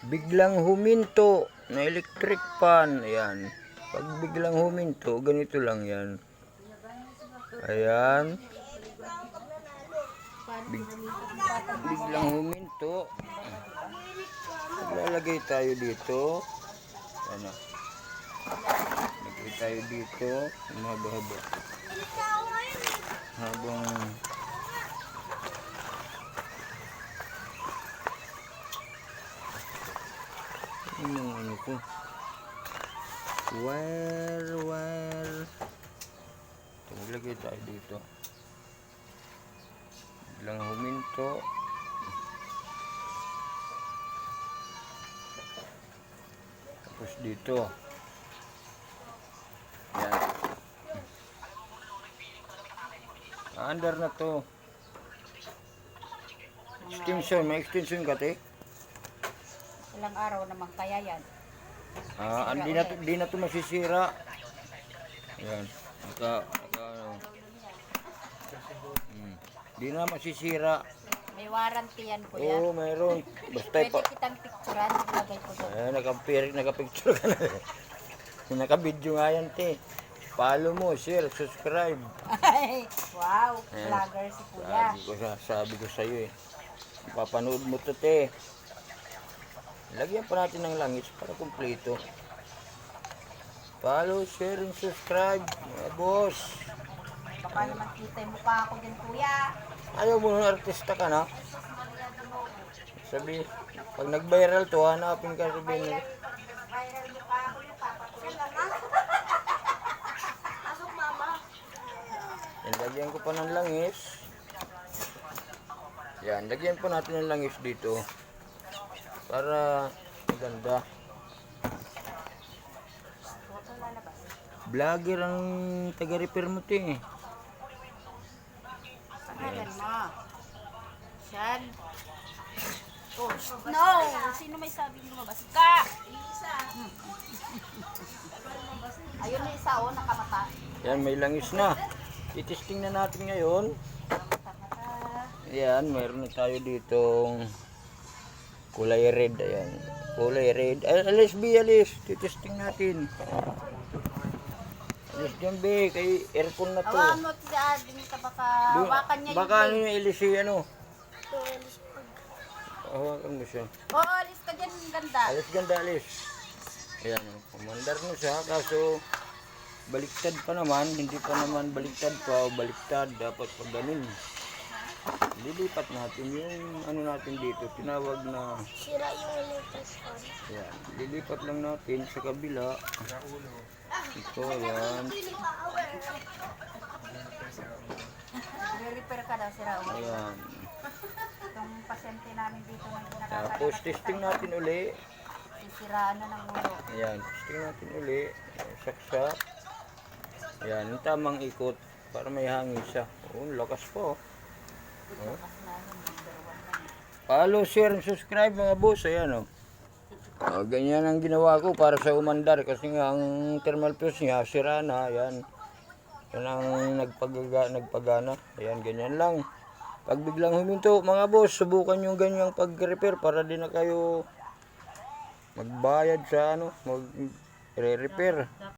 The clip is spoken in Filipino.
biglang huminto na electric fan. Ayan. Pag biglang huminto, ganito lang yan. Ayan. Biglang huminto. Lalagay tayo dito. Ano? Lagay tayo dito. Mahaba-haba. Habang ano ko? Wire. Maglagay tayo dito. Biglang huminto. Tapos dito. Yan. Under na to. Extension. May extension ka, te? Ilang araw naman kaya yan. Di na to masisira. Yan. Di na masisira. May warranty yan, kuya. Oo, mayroon. Basta Pwede kitang picturean, ilagay ko doon. Nakapicture ka na. Nakabidyo nga yan, te. Follow mo, share, subscribe. Wow, vlogger si kuya. Sabi ko sa'yo eh. Papanood mo to, te. Lagyan pa natin ng langis para kumpleto. Follow, share, and subscribe, mga boss. Baka naman kita yung mukha ako din, kuya. Ayaw mo ng artista ka na? Sabi, pag nag-viral to, hanapin ka, sabihin mo. Viral mukha ako yung papatuloy lang, ha? Pasok, mama. Yan, lagyan ko pa ng langis. Yan, lagyan pa natin ng langis dito. Para maganda. Vlogger ang taga-repair mo, te. Pangalan mo. Siyan. Oh, no! Sino may sabing lumabas ka? Isa. Ayun na isa, oh, nakamata. Yan, may langis na. I-testing na natin ngayon. Yan, mayroon na tayo ditong kulay red. Ayan. Kulay red. Alis, B, alis. I-testing natin. Alis dyan, B. Kay aircon na to. Awan mo, din ka baka hawakan niya Baka ano yung yung ilisi, ano? Hawakan mo siya. oh, alis ka dyan, ganda. Alis ganda, alis. Ayan, kumandar na siya. Kaso, baliktad pa naman. Hindi pa naman baliktad pa o baliktad. Dapat pag ganun. Lilipat natin yung ano natin dito. Tinawag na Sira yung electric fan. ayan, lilipat lang natin sa kabila. Ito, ayan. Repair ka daw, sira. Ayan. Itong pasyente namin dito na Tapos, testing natin uli. sisiraan na ng ulo. Ayan, testing natin uli. Saksak. Ayan, yung tamang ikot para may hangin siya. Oh, lakas po. Oh. Follow, share, and subscribe mga boss. Ayan, oh. Ganyan ang ginawa ko para sa umandar kasi nga ang thermal fuse niya sira na. Ayan. Yan ang nagpagana. Ayan, ganyan lang. Pag biglang huminto mga boss, subukan yung ganyang pag-repair para din na kayo magbayad sa ano, mag-repair.